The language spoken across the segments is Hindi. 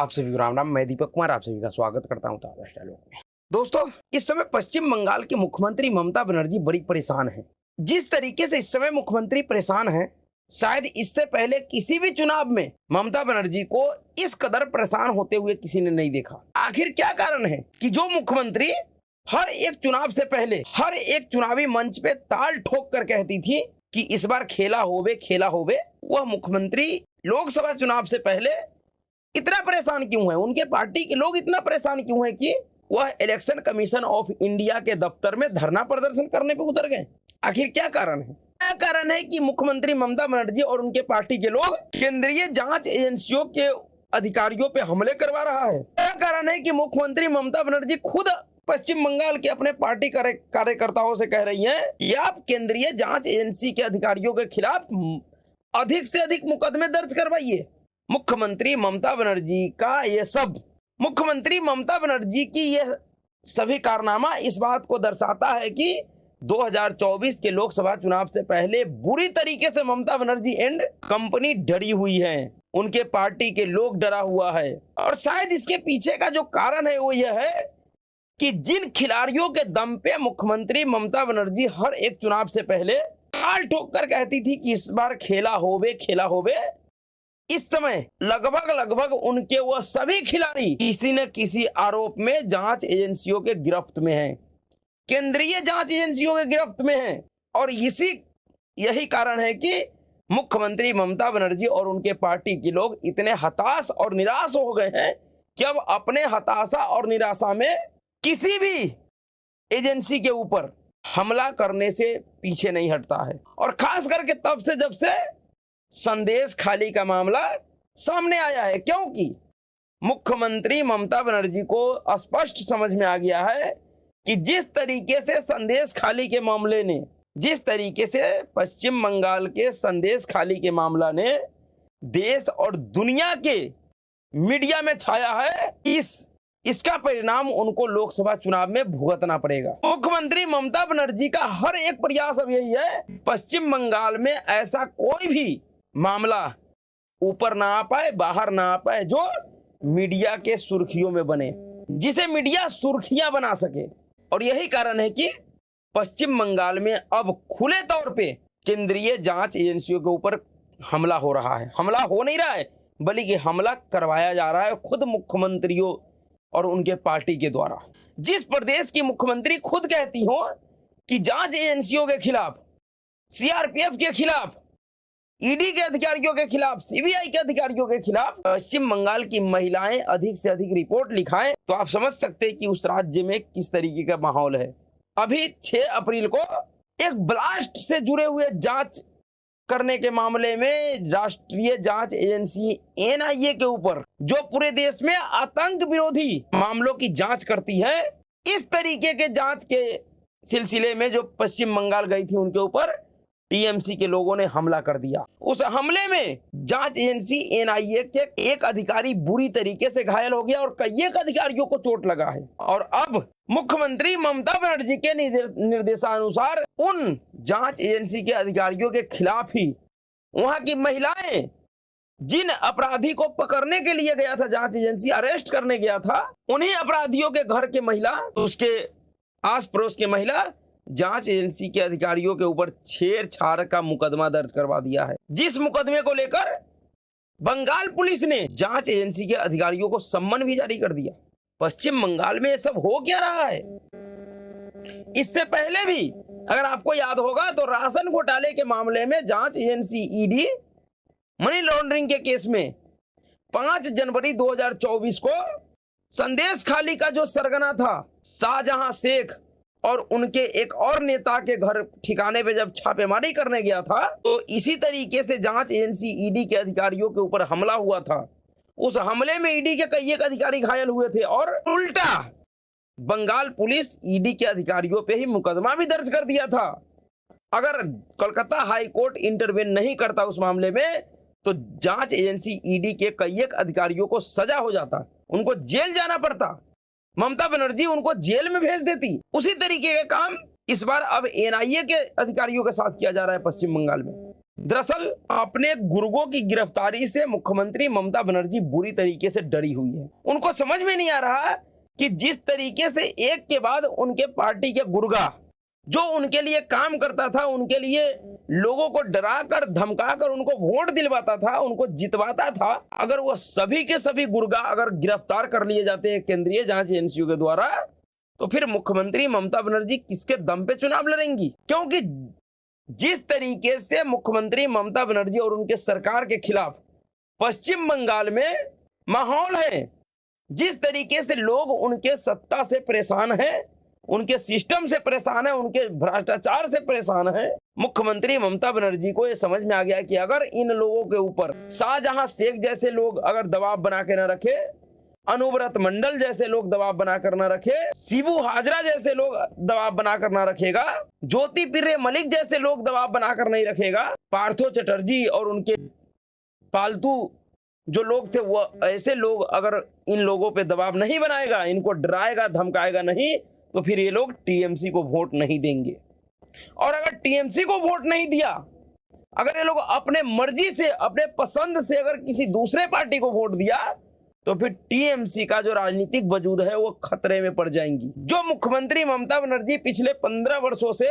आप सभी को राम राम। मैं दीपक कुमार आप सभी का स्वागत करता हूं ताजा स्टाइल में। दोस्तों, इस समय पश्चिम बंगाल की मुख्यमंत्री ममता बनर्जी बड़ी परेशान है। जिस तरीके से इस समय मुख्यमंत्री परेशान है, शायद इससे पहले किसी भी चुनाव में ममता बनर्जी को इस कदर परेशान होते हुए किसी ने नहीं देखा। आखिर क्या कारण है कि जो मुख्यमंत्री हर एक चुनाव से पहले हर एक चुनावी मंच पे ताल ठोक कर कहती थी कि इस बार खेला होवे, वह मुख्यमंत्री लोकसभा चुनाव से पहले इतना परेशान क्यों है? उनके पार्टी के लोग इतना परेशान क्यों है कि वह इलेक्शन कमीशन ऑफ इंडिया के दफ्तर में धरना प्रदर्शन करने पे उतर गए? आखिर क्या कारण है? क्या कारण है कि मुख्यमंत्री ममता बनर्जी और उनके पार्टी के लोग केंद्रीय जांच एजेंसियों के अधिकारियों पे हमले करवा रहा है? क्या कारण है कि मुख्यमंत्री ममता बनर्जी खुद पश्चिम बंगाल के अपने पार्टी कार्यकर्ताओं से कह रही हैं कि आप केंद्रीय जांच एजेंसी के अधिकारियों के खिलाफ अधिक से अधिक मुकदमे दर्ज करवाइए? मुख्यमंत्री ममता बनर्जी की यह सभी कारनामा इस बात को दर्शाता है कि 2024 के लोकसभा चुनाव से पहले बुरी तरीके से ममता बनर्जी एंड कंपनी डरी हुई है। उनके पार्टी के लोग डरा हुआ है और शायद इसके पीछे का जो कारण है वो यह है कि जिन खिलाड़ियों के दम पे मुख्यमंत्री ममता बनर्जी हर एक चुनाव से पहले ताल ठोक कर कहती थी कि इस बार खेला होवे, इस समय लगभग उनके वह सभी खिलाड़ी किसी न किसी आरोप में जांच एजेंसियों के गिरफ्त में हैं, केंद्रीय जांच एजेंसियों के गिरफ्त में हैं। और यही कारण है कि मुख्यमंत्री ममता बनर्जी और उनके पार्टी के लोग इतने हताश और निराश हो गए हैं कि अब अपने हताशा और निराशा में किसी भी एजेंसी के ऊपर हमला करने से पीछे नहीं हटता है। और खास करके तब से जब से संदेश खाली का मामला सामने आया है, क्योंकि मुख्यमंत्री ममता बनर्जी को स्पष्ट समझ में आ गया है कि जिस तरीके से संदेश खाली के मामले ने, जिस तरीके से पश्चिम बंगाल के संदेश खाली के मामला ने देश और दुनिया के मीडिया में छाया है, इसका परिणाम उनको लोकसभा चुनाव में भुगतना पड़ेगा। मुख्यमंत्री ममता बनर्जी का हर एक प्रयास अब यही है पश्चिम बंगाल में ऐसा कोई भी मामला ऊपर ना आ पाए, बाहर ना आ पाए, जो मीडिया के सुर्खियों में बने, जिसे मीडिया सुर्खियां बना सके। और यही कारण है कि पश्चिम बंगाल में अब खुले तौर पे केंद्रीय जांच एजेंसियों के ऊपर हमला हो रहा है। हमला हो नहीं रहा है बल्कि हमला करवाया जा रहा है खुद मुख्यमंत्रियों और उनके पार्टी के द्वारा। जिस प्रदेश की मुख्यमंत्री खुद कहती हो कि जांच एजेंसियों के खिलाफ, सीआरपीएफ के खिलाफ, ईडी के अधिकारियों के खिलाफ, सीबीआई के अधिकारियों के खिलाफ पश्चिम बंगाल की महिलाएं अधिक से अधिक रिपोर्ट लिखाएं, तो आप समझ सकते हैं कि उस राज्य में किस तरीके का माहौल है। अभी 6 अप्रैल को एक ब्लास्ट से जुड़े हुए जांच करने के मामले में राष्ट्रीय जांच एजेंसी एनआईए के ऊपर, जो पूरे देश में आतंक विरोधी मामलों की जांच करती है, इस तरीके के जांच के सिलसिले में जो पश्चिम बंगाल गई थी उनके ऊपर टीएमसी के लोगों ने हमला कर दिया। उस हमले में जांच एजेंसी एनआईए के एक अधिकारी बुरी तरीके से घायल हो गया और कई एक अधिकारियों को चोट लगा है। और अब मुख्यमंत्री ममता बनर्जी के निर्देशानुसार उन जांच एजेंसी के अधिकारियों के खिलाफ ही वहां की महिलाएं, जिन अपराधी को पकड़ने के लिए गया था जांच एजेंसी, अरेस्ट करने गया था, उन्हीं अपराधियों के घर के महिला, उसके आस पड़ोस के महिला जांच एजेंसी के अधिकारियों के ऊपर छेड़छाड़ का मुकदमा दर्ज करवा दिया है। जिस मुकदमे को लेकर बंगाल पुलिस ने जांच एजेंसी के अधिकारियों को सम्मन भी जारी कर दिया। पश्चिम बंगाल में ये सब हो क्या रहा है? इससे पहले भी अगर आपको याद होगा तो राशन घोटाले के मामले में जांच एजेंसी ईडी मनी लॉन्ड्रिंग के केस में 5 जनवरी 2024 को संदेश खाली का जो सरगना था शाहजहां शेख और उनके एक और नेता के घर ठिकाने पे जब छापेमारी करने गया था, तो इसी तरीके से जांच एजेंसी ईडी के अधिकारियों के ऊपर हमला हुआ था। उस हमले में ईडी के कई एक अधिकारी घायल हुए थे और उल्टा बंगाल पुलिस ईडी के अधिकारियों पे ही मुकदमा भी दर्ज कर दिया था। अगर कोलकाता हाई कोर्ट इंटरवेन नहीं करता उस मामले में, तो जांच एजेंसी ईडी के कई एक अधिकारियों को सजा हो जाता, उनको जेल जाना पड़ता, ममता बनर्जी उनको जेल में भेज देती। उसी तरीके का काम इस बार अब एनआईए के अधिकारियों के साथ किया जा रहा है पश्चिम बंगाल में। दरअसल अपने गुर्गों की गिरफ्तारी से मुख्यमंत्री ममता बनर्जी बुरी तरीके से डरी हुई है। उनको समझ में नहीं आ रहा कि जिस तरीके से एक के बाद उनके पार्टी के गुर्गा जो उनके लिए काम करता था, उनके लिए लोगों को डराकर धमकाकर उनको वोट दिलवाता था, उनको जितवाता था, अगर वो सभी के सभी गुर्गा अगर गिरफ्तार कर लिए जाते हैं केंद्रीय जांच एजेंसियों के द्वारा, तो फिर मुख्यमंत्री ममता बनर्जी किसके दम पे चुनाव लड़ेंगी? क्योंकि जिस तरीके से मुख्यमंत्री ममता बनर्जी और उनके सरकार के खिलाफ पश्चिम बंगाल में माहौल है, जिस तरीके से लोग उनके सत्ता से परेशान हैं, उनके सिस्टम से परेशान है, उनके भ्रष्टाचार से परेशान है, मुख्यमंत्री ममता बनर्जी को यह समझ में आ गया कि अगर इन लोगों के ऊपर शाहजहां शेख जैसे लोग अगर दबाव बना के न रखे, अनुव्रत मंडल जैसे लोग दबाव बनाकर न रखे, शिबू हाजरा जैसे लोग दबाव बनाकर न रखेगा, ज्योतिप्रिय मलिक जैसे लोग दबाव बनाकर नहीं रखेगा, पार्थो चटर्जी और उनके पालतू जो लोग थे वो ऐसे लोग अगर इन लोगों पे दबाव नहीं बनाएगा, इनको डराएगा धमकाएगा नहीं, तो फिर ये लोग टीएमसी को वोट नहीं देंगे। और अगर टीएमसी को वोट नहीं दिया, अगर ये लोग अपने मर्जी से अपने पसंद से अगर किसी दूसरे पार्टी को वोट दिया, तो फिर टीएमसी का जो राजनीतिक वजूद है वो खतरे में पड़ जाएंगी। जो मुख्यमंत्री ममता बनर्जी पिछले 15 वर्षों से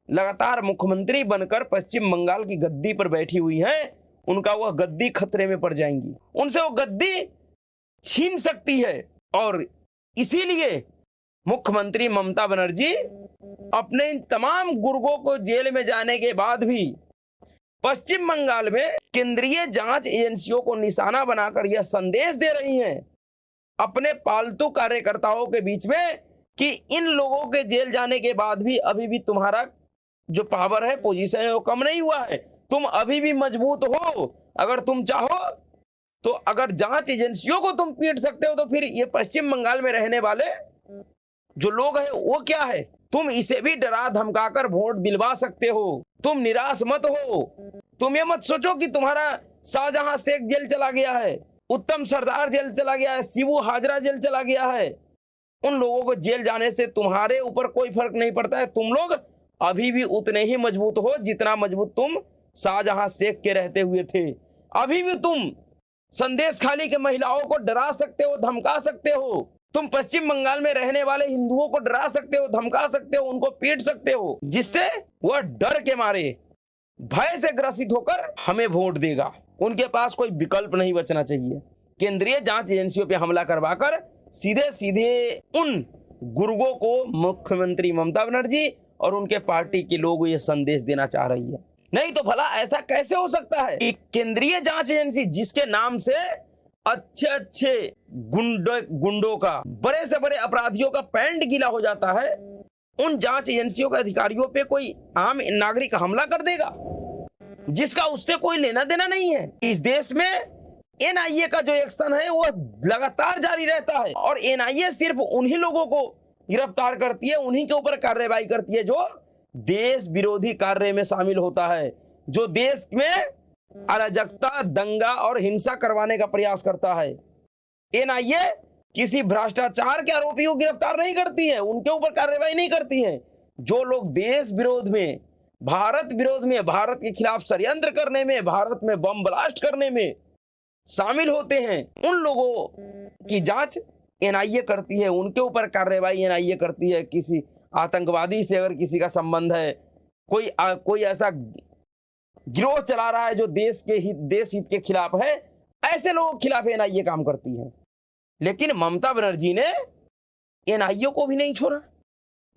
लगातार मुख्यमंत्री बनकर पश्चिम बंगाल की गद्दी पर बैठी हुई हैं, उनका वह गद्दी खतरे में पड़ जाएंगी, उनसे वो गद्दी छीन सकती है। और इसीलिए मुख्यमंत्री ममता बनर्जी अपने इन तमाम गुर्गों को जेल में जाने के बाद भी पश्चिम बंगाल में केंद्रीय जांच एजेंसियों को निशाना बनाकर यह संदेश दे रही हैं अपने पालतू कार्यकर्ताओं के बीच में कि इन लोगों के जेल जाने के बाद भी अभी भी तुम्हारा जो पावर है, पोजीशन है, वो कम नहीं हुआ है, तुम अभी भी मजबूत हो। अगर तुम चाहो तो अगर जांच एजेंसियों को तुम पीट सकते हो, तो फिर ये पश्चिम बंगाल में रहने वाले जो लोग हैं वो क्या है, तुम इसे भी डरा धमकाकर वोट दिलवा सकते हो। तुम निराश मत हो, तुम ये मत सोचो कि तुम्हारा शाहजहां शेख जेल चला गया है, उत्तम सरदार जेल चला गया है, शिबू हाजरा जेल चला गया है। उन लोगों को जेल जाने से तुम्हारे ऊपर कोई फर्क नहीं पड़ता है। तुम लोग अभी भी उतने ही मजबूत हो जितना मजबूत तुम शाहजहां शेख के रहते हुए थे। अभी भी तुम संदेश खाली के महिलाओं को डरा सकते हो, धमका सकते हो। तुम पश्चिम बंगाल में रहने वाले हिंदुओं को डरा सकते हो, धमका सकते हो, उनको पीट सकते हो, जिससे वह डर के मारे भय से ग्रसित होकर हमें वोट देगा। उनके पास कोई विकल्प नहीं बचना चाहिए। केंद्रीय जांच एजेंसियों पे हमला करवाकर सीधे सीधे उन गुर्गों को मुख्यमंत्री ममता बनर्जी और उनके पार्टी के लोग ये संदेश देना चाह रही है। नहीं तो भला ऐसा कैसे हो सकता है कि केंद्रीय जांच एजेंसी जिसके नाम से अच्छे अच्छे गुंडों का, बड़े से बड़े अपराधियों का पैंट गीला हो जाता है, उन जांच एजेंसियों के अधिकारियों पे कोई आम नागरिक हमला कर देगा जिसका उससे कोई लेना देना नहीं है। इस देश में एनआईए का जो एक्शन है वो लगातार जारी रहता है और एनआईए सिर्फ उन्हीं लोगों को गिरफ्तार करती है, उन्हीं के ऊपर कार्रवाई करती है जो देश विरोधी कार्य में शामिल होता है, जो देश में अराजकता, दंगा और हिंसा करवाने का प्रयास करता है। एनआईए किसी भ्रष्टाचार के आरोपी को गिरफ्तार नहीं करती है, उनके ऊपर कार्रवाई नहीं करती है। जो लोग देश विरोध में, भारत विरोध में, भारत के खिलाफ षड्यंत्र करने में, भारत में बम ब्लास्ट करने में शामिल होते हैं, उन लोगों की जांच एनआईए करती है, उनके ऊपर कार्रवाई एनआईए करती है। किसी आतंकवादी से अगर किसी का संबंध है, कोई ऐसा गिरोह चला रहा है जो देश हित के खिलाफ है, ऐसे लोगों के खिलाफ एनआईए काम करती है। लेकिन ममता बनर्जी ने एनआईए को भी नहीं छोड़ा।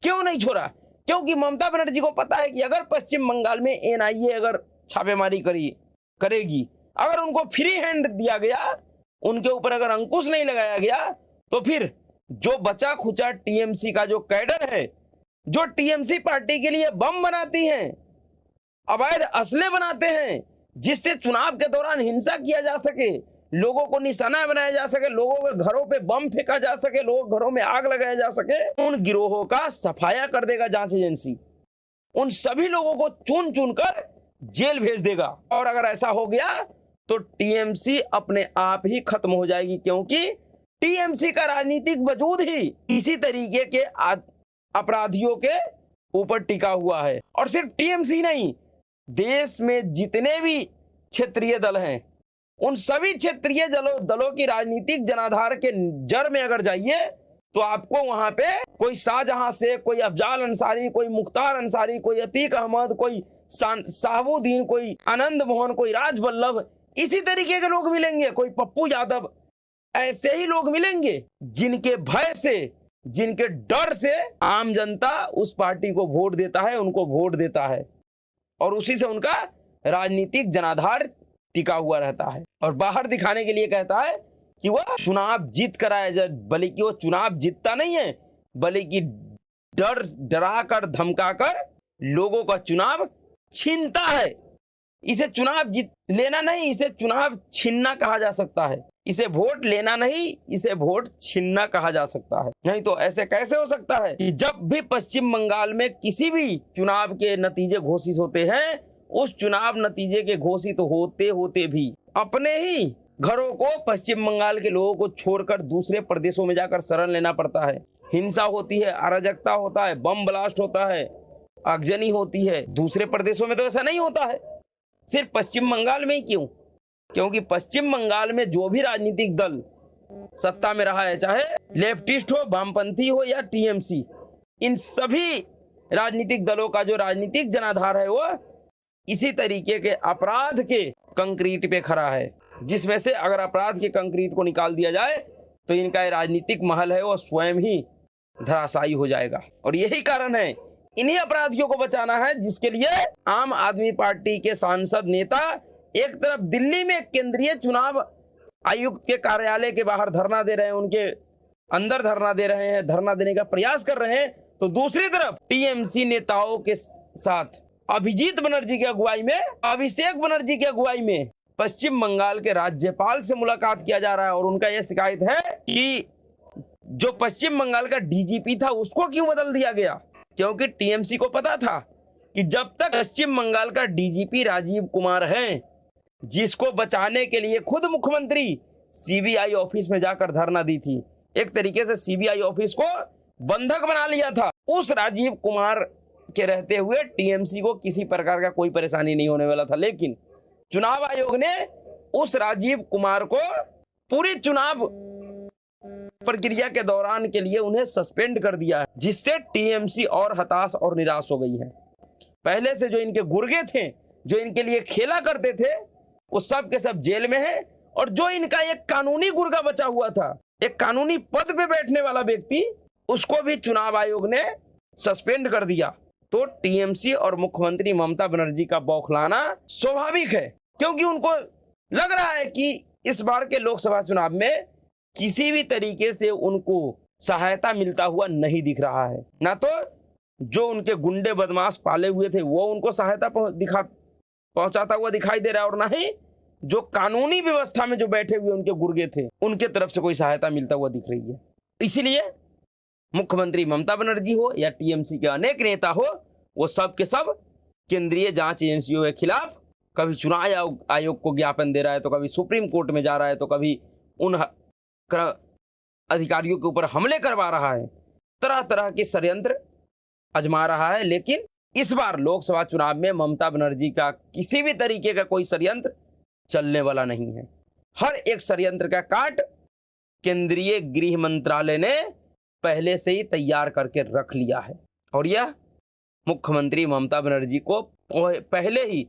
क्यों नहीं छोड़ा? क्योंकि ममता बनर्जी को पता है कि अगर पश्चिम बंगाल में एनआईए अगर छापेमारी करेगी, अगर उनको फ्री हैंड दिया गया, उनके ऊपर अगर अंकुश नहीं लगाया गया, तो फिर जो बचा खुचा टीएमसी का जो कैडर है, जो टीएमसी पार्टी के लिए बम बनाती हैं, अवैध असले बनाते हैं, जिससे चुनाव के दौरान हिंसा किया जा सके, लोगों को निशाना बनाया जा सके, लोगों के घरों पे बम फेंका जा सके, लोगों के घरों में आग लगाया जा सके, उन गिरोहों का सफाया कर देगा जांच एजेंसी। उन सभी लोगों को चुन चुन कर जेल भेज देगा। और अगर ऐसा हो गया तो टीएमसी अपने आप ही खत्म हो जाएगी, क्योंकि टीएमसी का राजनीतिक वजूद ही इसी तरीके के अपराधियों के ऊपर टिका हुआ है। और सिर्फ टीएमसी नहीं, देश में जितने भी क्षेत्रीय दल हैं, उन सभी क्षेत्रीय दलों की राजनीतिक जनाधार के जड़ में अगर जाइए तो आपको वहां पे कोई शाहजहां से, कोई अफजाल अंसारी, कोई मुख्तार अंसारी, कोई अतीक अहमद, कोई साहबुद्दीन, कोई आनंद मोहन, कोई राज वल्लभ, इसी तरीके के लोग मिलेंगे, कोई पप्पू यादव, ऐसे ही लोग मिलेंगे जिनके भय से, जिनके डर से आम जनता उस पार्टी को वोट देता है, उनको वोट देता है और उसी से उनका राजनीतिक जनाधार टिका हुआ रहता है। और बाहर दिखाने के लिए कहता है कि वह चुनाव जीत कर आया, बल्कि वो चुनाव जीतता नहीं है, बल्कि डरा कर धमका कर लोगों का चुनाव छीनता है। इसे चुनाव जीत लेना नहीं, इसे चुनाव छीनना कहा जा सकता है। इसे वोट लेना नहीं, इसे वोट छीनना कहा जा सकता है। नहीं तो ऐसे कैसे हो सकता है कि जब भी पश्चिम बंगाल में किसी भी चुनाव के नतीजे घोषित होते हैं, उस चुनाव नतीजे के घोषित होते होते भी अपने ही घरों को पश्चिम बंगाल के लोगों को छोड़कर दूसरे प्रदेशों में जाकर शरण लेना पड़ता है। हिंसा होती है, अराजकता होता है, बम ब्लास्ट होता है, आगजनी होती है। दूसरे प्रदेशों में तो ऐसा नहीं होता है, सिर्फ पश्चिम बंगाल में ही क्यों? क्योंकि पश्चिम बंगाल में जो भी राजनीतिक दल सत्ता में रहा है, चाहे लेफ्टिस्ट हो, वामपंथी हो या टीएमसी, इन सभी राजनीतिक दलों का जो राजनीतिक जनाधार है वो इसी तरीके के अपराध के कंक्रीट पे खड़ा है, जिसमें से अगर अपराध के कंक्रीट को निकाल दिया जाए तो इनका ये राजनीतिक महल है वो स्वयं ही धराशायी हो जाएगा। और यही कारण है, इन्हीं अपराधियों को बचाना है, जिसके लिए आम आदमी पार्टी के सांसद नेता एक तरफ दिल्ली में केंद्रीय चुनाव आयुक्त के कार्यालय के बाहर धरना दे रहे हैं, उनके अंदर धरना दे रहे हैं, धरना देने का प्रयास कर रहे हैं, तो दूसरी तरफ टीएमसी नेताओं के साथ अभिजीत बनर्जी की अगुवाई में, अभिषेक बनर्जी की अगुवाई में पश्चिम बंगाल के राज्यपाल से मुलाकात किया जा रहा है। और उनका यह शिकायत है कि जो पश्चिम बंगाल का डीजीपी था उसको क्यों बदल दिया गया, क्योंकि टीएमसी को पता था कि जब तक पश्चिम बंगाल का डीजीपी राजीव कुमार है, जिसको बचाने के लिए खुद मुख्यमंत्री सीबीआई ऑफिस में जाकर धरना दी थी, एक तरीके से सीबीआई ऑफिस को बंधक बना लिया था, उस राजीव कुमार के रहते हुए टीएमसी को किसी प्रकार का कोई परेशानी नहीं होने वाला था। लेकिन चुनाव आयोग ने उस राजीव कुमार को पूरी चुनाव प्रक्रिया के दौरान के लिए उन्हें सस्पेंड कर दिया है, जिससे टीएमसी और हताश और निराश हो गई है। पहले से जो इनके गुर्गे थे, जो इनके लिए खेला करते थे, वो सब के सब जेल में है। और जो इनका एक कानूनी गुर्गा बचा हुआ था, एक कानूनी पद पे बैठने वाला व्यक्ति, उसको भी चुनाव आयोग ने सस्पेंड कर दिया। तो टीएमसी और मुख्यमंत्री ममता बनर्जी का बौखलाना स्वाभाविक है, क्योंकि उनको लग रहा है कि इस बार के लोकसभा चुनाव में किसी भी तरीके से उनको सहायता मिलता हुआ नहीं दिख रहा है। ना तो जो उनके गुंडे बदमाश पाले हुए थे वो उनको सहायता पहुंचाता हुआ दिखाई दे रहा है, और ना ही जो कानूनी व्यवस्था में जो बैठे हुए उनके गुर्गे थे उनके तरफ से कोई सहायता मिलता हुआ दिख रही है। इसलिए मुख्यमंत्री ममता बनर्जी हो या टीएमसी के अनेक नेता हो, वो सब के सब केंद्रीय जांच एजेंसियों के खिलाफ कभी चुनाव आयोग को ज्ञापन दे रहा है, तो कभी सुप्रीम कोर्ट में जा रहा है, तो कभी उन अधिकारियों के ऊपर हमले करवा रहा है, तरह तरह के षड्यंत्र आजमा रहा है। लेकिन इस बार लोकसभा चुनाव में ममता बनर्जी का किसी भी तरीके का कोई षड्यंत्र चलने वाला नहीं है। हर एक षड्यंत्र का काट केंद्रीय गृह मंत्रालय ने पहले से ही तैयार करके रख लिया है, और यह मुख्यमंत्री ममता बनर्जी को पहले ही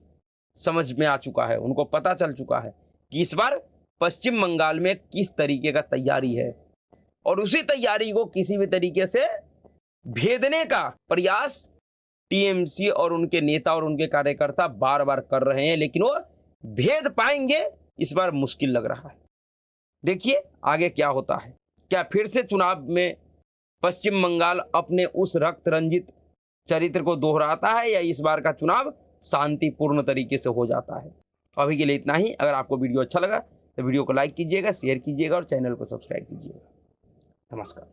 समझ में आ चुका है। उनको पता चल चुका है कि इस बार पश्चिम बंगाल में किस तरीके का तैयारी है, और उसी तैयारी को किसी भी तरीके से भेदने का प्रयास टीएमसी और उनके नेता और उनके कार्यकर्ता बार बार कर रहे हैं, लेकिन वो भेद पाएंगे इस बार मुश्किल लग रहा है। देखिए आगे क्या होता है। क्या फिर से चुनाव में पश्चिम बंगाल अपने उस रक्त रंजित चरित्र को दोहराता है, या इस बार का चुनाव शांतिपूर्ण तरीके से हो जाता है। अभी के लिए इतना ही। अगर आपको वीडियो अच्छा लगा तो वीडियो को लाइक कीजिएगा, शेयर कीजिएगा और चैनल को सब्सक्राइब कीजिएगा। नमस्कार।